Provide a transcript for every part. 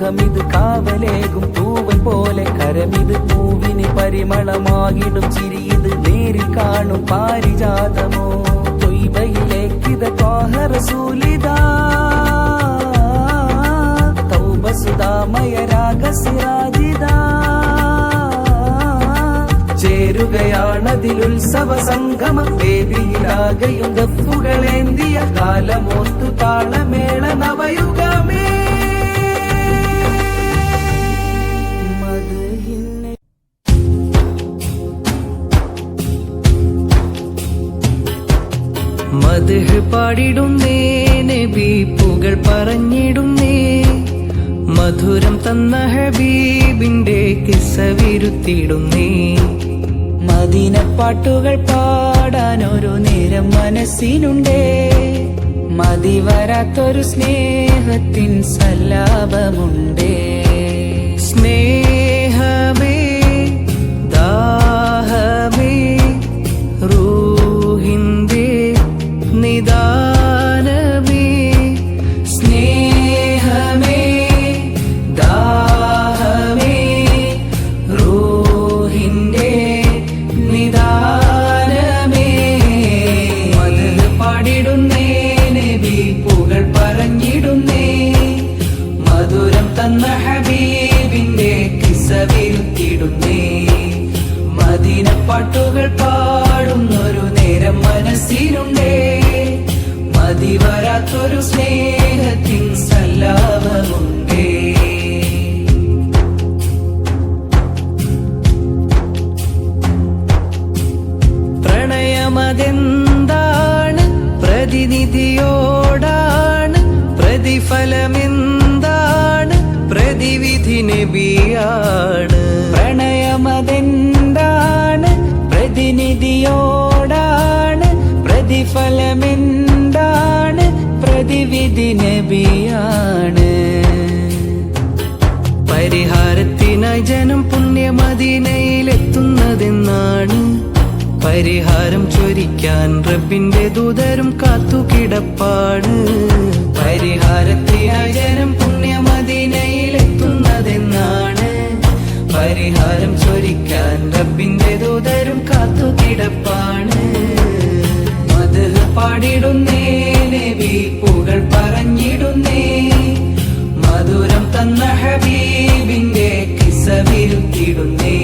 മുഖമിത് കാവലേകും തൂവൽ പോലെ കരമിത് പൂവിന് പരിമളമാകിടും ചിരിയത് നേരിൽ കാണും പാരിജാതമോ തൊയ്ബയിലേക്കിത് ത്വാഹ റസൂലിദാ തൗബ സുധാമയ രാഗസിരാജിദാ ചേരുകയാണതിലുത്സവ സംഗമം വേദിയിലാകയും ദഫുകളേന്തിയ കാലമോത്തു താളമേള നവയുഗമേ മദ്ഹ് പാടിടുന്നേ നബി പുകൾ പറഞ്ഞിടുന്നേ മധുരം തന്ന ഹബീബിന്റെ കിസ്സ വിരുത്തിടുന്നേ മദീന പാട്ടുകൾ പാടാനൊരു നേരം മനസ്സിനുണ്ടേ മതി വരാത്തൊരു സ്നേഹത്തിൻ സല്ലാപമുണ്ടേ സ്നേഹമേ ദാഹമേ റൂഹിന്റെ നിദാനമേ സ്നേഹമേ ദാഹമേ റൂഹിന്റെ നിദാനമേ മദ്ഹ് പാടിടുന്നേ നബി പുകൾ പറഞ്ഞിടുന്നേ മധുരം തന്ന ഹബീബിന്റെ കിസ്സ വിരുത്തിടുന്നേ മദീന പാട്ടുകൾ പാടുന്നൊരു നേരം മനസ്സിലുണ്ടേ മതി വരാത്തൊരു സ്നേഹത്തിൻ സല്ലാപമുണ്ടേ പ്രണയമതെന്താണ് പ്രതിനിധിയോടാണ് പ്രതിഫലമെന്താണ് പ്രതിവിധി നബിയാണ് പ്രണയമതെന്താണ് പ്രതിനിധിയോടാണ് പ്രതിഫലമെന്താണ് പ്രതിവിധി നബിയാണ് പരിഹാരത്തിനായി ജനം പുണ്യമദീനയിലെത്തുന്നതെന്നാണ് പരിഹാരം ചൊരിക്കാൻ റബ്ബിന്റെ ദൂതരും കാത്തുകിടപ്പാട് പരിഹാരത്തിനായി ജനം പുണ്യമദീനയിലെത്തുന്നതെന്നാണ് പരിഹാരം ചൊരിക്കാൻ റബ്ബിന്റെ ദൂതരും കാത്തുകിടപ്പാണ് മദ്ഹ് പാടിടുന്നേ നബി പുകൾ പറഞ്ഞിടുന്നേ മധുരം തന്ന ഹബീബിന്റെ കിസ്സ വിരുത്തിടുന്നേ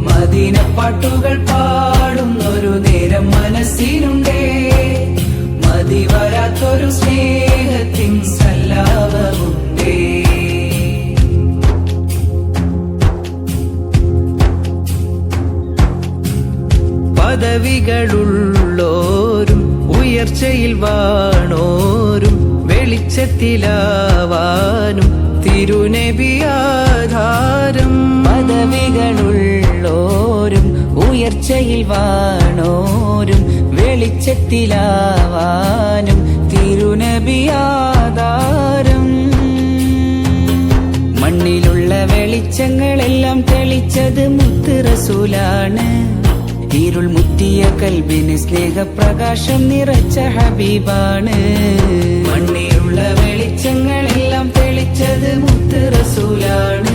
മദീന പാട്ടുകൾ പാടുന്നൊരു നേരം മനസ്സിനുണ്ടേ മതി വരാത്തൊരു സ്നേഹത്തിൻ സല്ലാപമുണ്ടേ പദവികളുള്ളോരും ഉയർച്ചയിൽ വാണോരും വെളിച്ചത്തിലാവാനും തിരുനബിയാധാരം പദവികളുള്ളോരും ഉയർച്ചയിൽ വാണോരും വെളിച്ചത്തിലാവാനും തിരുനബിയാധാരം മണ്ണിലുള്ള വെളിച്ചങ്ങളെല്ലാം തെളിച്ചത് മുത്ത് റസൂലാണ് ഇരുൾ മുത്തിയ കൽബിന് സ്നേഹപ്രകാശം നിറച്ച ഹബീബാണ് മണ്ണിലുള്ള വെളിച്ചങ്ങളെല്ലാം തെളിച്ചത് മുത്ത് റസൂലാണ്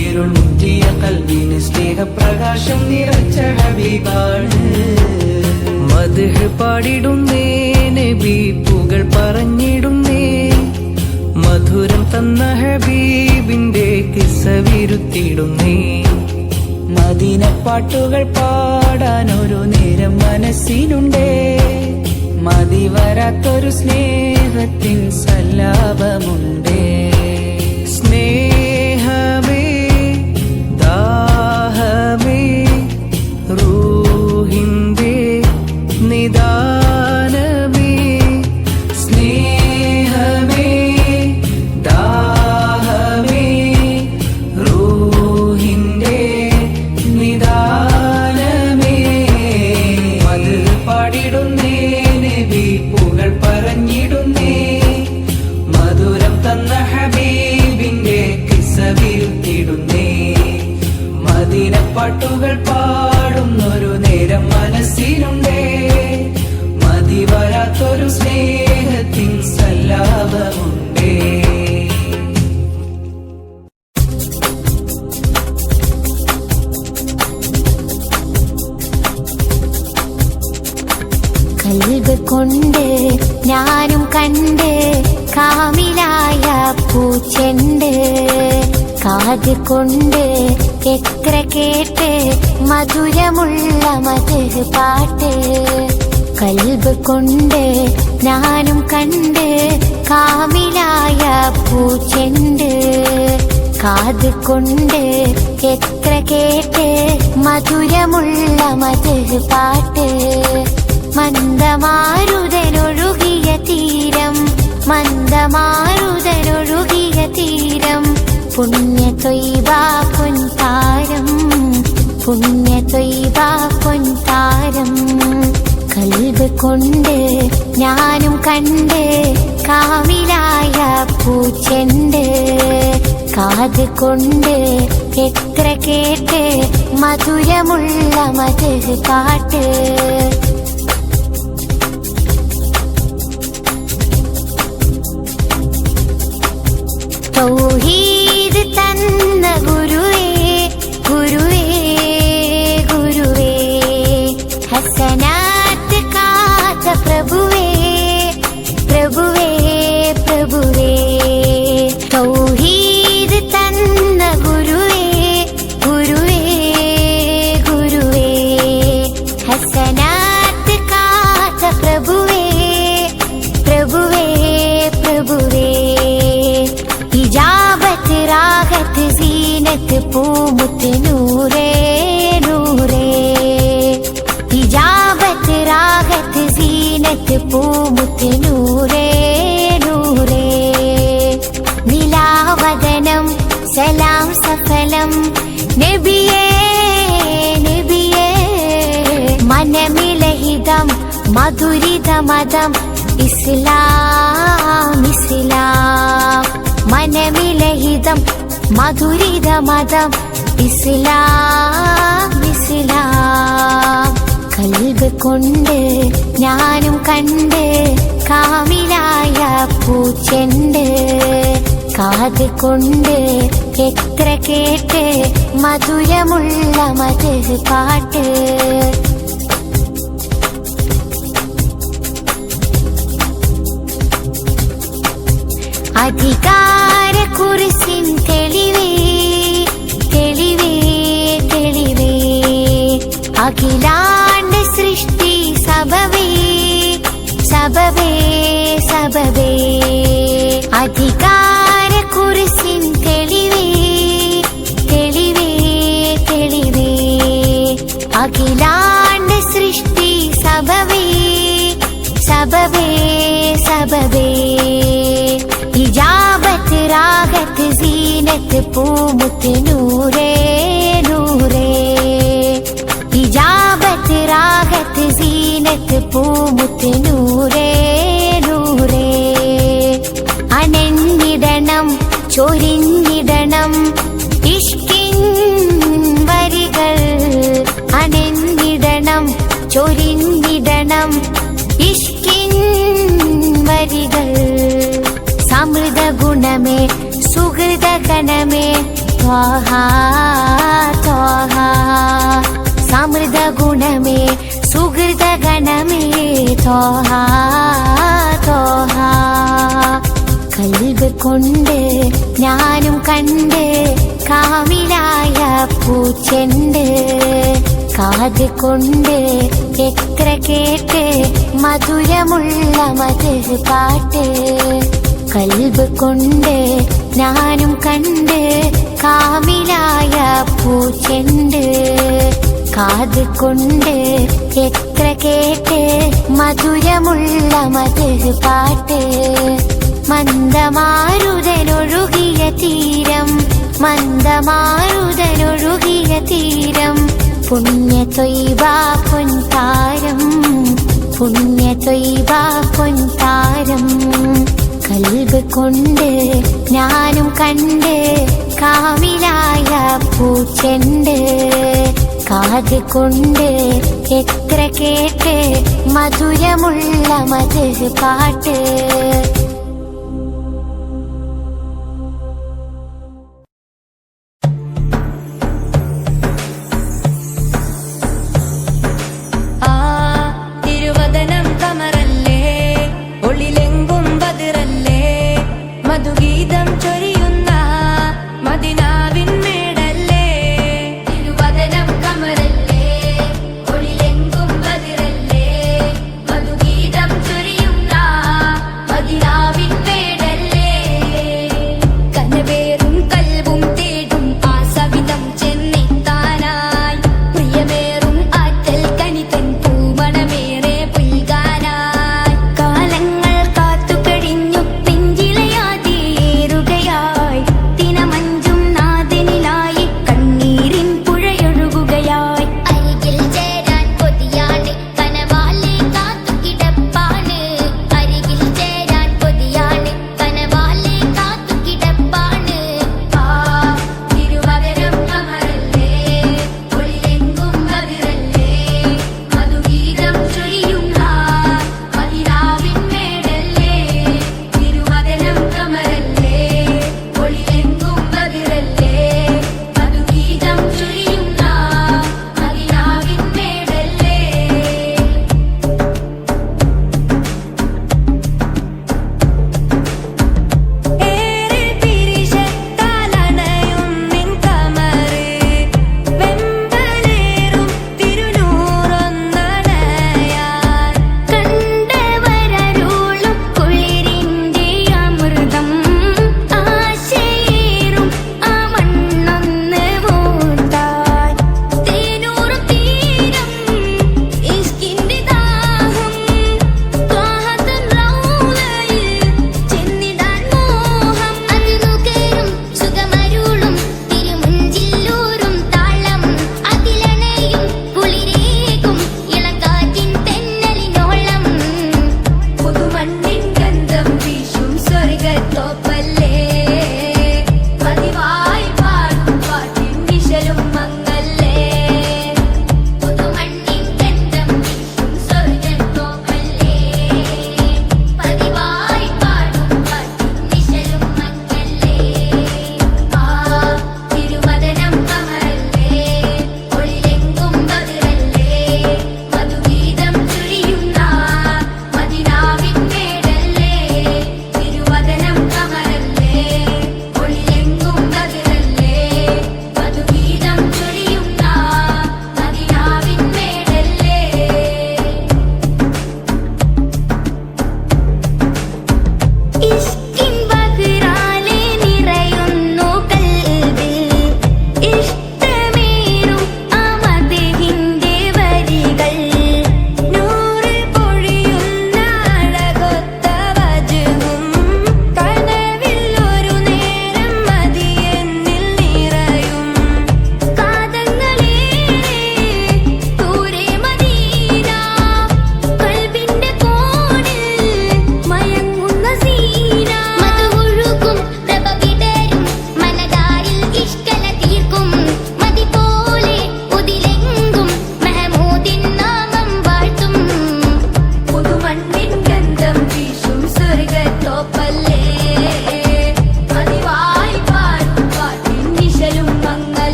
ഇരുൾ മുത്തിയ കൽബിന് സ്നേഹപ്രകാശം നിറച്ച ഹബീബാണ് മദ്ഹ് പാടിടുന്നേ നബി പുകൾ പറഞ്ഞിടുന്നേ മധുരം തന്ന ഹബീബിന്റെ കിസ്സ വിരുത്തിടുന്നേ മദീന പാട്ടുകൾ പാടാനൊരു നേരം മനസ്സിനുണ്ടേ മതി വരാത്തൊരു സ്നേഹത്തിൻ സല്ലാപമുണ്ടേ സ്നേഹമേ ദാഹമേ റൂഹിന്റെ നിദാനമേ സ്നേഹമേ ദാഹമേ റൂഹിന്റെ നിദാനമേ മദ്ഹ് പാടിടുന്നേ നബി പുകൾ പറഞ്ഞിടുന്നേ മധുരം തന്ന കൽബ് കൊണ്ട് ഞാനും കണ്ട് കാമിലായ പൂച്ചെണ്ട്. കാത് കൊണ്ട് എത്ര കേട്ട് മധുരമുള്ള മധുര പാട്ട്. കൽബ് കൊണ്ട് ഞാനും കണ്ട് കാമിലായ പൂച്ചെണ്ട്. കാത് കൊണ്ട് എത്ര കേട്ട് മധുരമുള്ള മധുര പാട്ട്. മന്ദമാരുതനൊഴുകിയ തീരം, മന്ദമാരുതനൊഴുകിയ തീരം. പുണ്യ ത്വയ്ബ പൊൻതാരം, പുണ്യ ത്വയ്ബ പൊൻതാരം. കൽബ് കൊണ്ട് ഞാനും കണ്ട് കാമിലായ പൂച്ചെണ്ട്. കാത് കൊണ്ട് എത്ര കേട്ട് മധുരമുള്ള മധുര പാട്ട്. തൗഹീദ് തന്ന ഗുരുവേ, ഗുരുവേ, ഗുരുവേ. ഹസനാത്ത് കാത്ത പ്രഭുവേ, പ്രഭുവേ, പ്രഭുവേ. തൗഹീദ് തന്ന ഗുരുവേ, ഗുരുവേ, ഗുരുവേ. ഹസനാത്ത് കാത്ത പ്രഭുവേ, പ്രഭുവേ, പ്രഭുവേ. ഇജാബത്ത് റാഹത്ത് സീനത്ത് പൂമുത്ത് നൂറേ, നൂറേ. ഇജാബത്ത് റാഹത്ത് സീനത്ത് പൂമുത്ത് നൂറേ, നൂറേ. നിലാവദനം സലാം സഫലം നബിയേ, നബിയേ. മനമിലഹിതം മധുരിത മതം ഇസ്ലാം, ഇസ്ലാം. മനമിലഹിതം മധുരിത മതം ഇസ്ലാം, ഇസ്ലാം. കൽബ് കൊണ്ട് ഞാനും കണ്ട് കാമിലായ പൂച്ചെണ്ട്. കാത് കൊണ്ട് എത്ര കേട്ട് മധുരമുള്ള മധുര പാട്ട്. അധികാര കുരിശിൻ തെളിവേ, തെളിവേ, തെളിവേ. അഖിലാണ്ട സൃഷ്ടി സബവേ, സബവേ, സബവേ. അധികാര കുരിശിൻ തെളിവേ, തെളിവേ, തെളിവേ. അഖിലാണ്ട സൃഷ്ടി സബവേ, സബവേ, സബവേ. ഇജാബത്ത് റാഹത്ത് സീനത്ത് പൂമുത്ത് നൂറേ, നൂറേ. ഇജാബത്ത് റാഹത്ത് സീനത്ത് പൂമുത്ത് നൂറേ, നൂറേ. അനഞ്ഞിടണം ചൊരിഞ്ഞിടണം ഇഷ്കിൻ വരികൾ. അനഞ്ഞിടണം ചൊരിഞ്ഞിടണം ഇഷ്കിൻ വരികൾ. സമൃദ്ധ ഗുണമേ സുഹൃത ഗണമേ ത്വാഹ, ത്വാഹ. സമൃദ്ധ ഗുണമേ സുഹൃത ഗണമേ ത്വാഹ, ത്വാഹ. കൽബ് കൊണ്ട് ഞാനും കണ്ട് കാമിലായ പൂച്ചെണ്ട്. കാത് കൊണ്ട് എത്ര കേട്ട് മധുരമുള്ള മധുര പാട്ട്. കൽബ് കൊണ്ട് ഞാനും കണ്ട് കാമിലായ പൂച്ചെണ്ട്. കാത് കൊണ്ട് എത്ര കേട്ട് മധുരമുള്ള മധുര പാട്ട്. മന്ദമാരുതനൊഴുകിയ തീരം, മന്ദമാരുതനൊഴുകിയ തീരം. പുണ്യ ത്വയ്ബ പൊൻതാരം, പുണ്യ ത്വയ്ബ പൊൻതാരം. കൽബ് കൊണ്ട് ഞാനും കണ്ട് കാമിലായ പൂച്ചെണ്ട്. കാത് കൊണ്ട് എത്ര കേട്ട് മധുരമുള്ള മധുര പാട്ട്. തിരുവദനം കമറ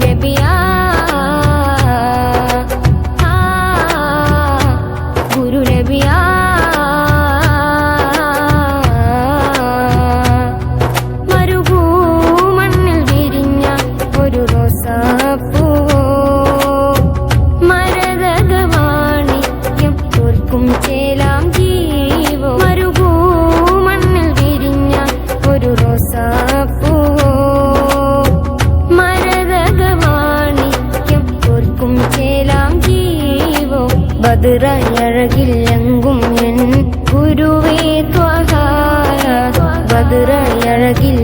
നബിയാ ഗുരു നബിയാ മരുഭൂമണ്ണിൽ വിരിഞ്ഞ ഒരു റോസാപ്പൂവോ മരതകവാണിക്യം തോൽക്കും ചേലാം ജീവോ മരുഭൂമണ്ണിൽ വിരിഞ്ഞ ഒരു റോസാപ്പൂവോ മരതകവാണിക്യം തോൽക്കും ചേലാം ജീവോ ബദറഴകില്ലെങ്കും എൻ ഗുരുവേ ത്വഹാ ബദറഴകിൽ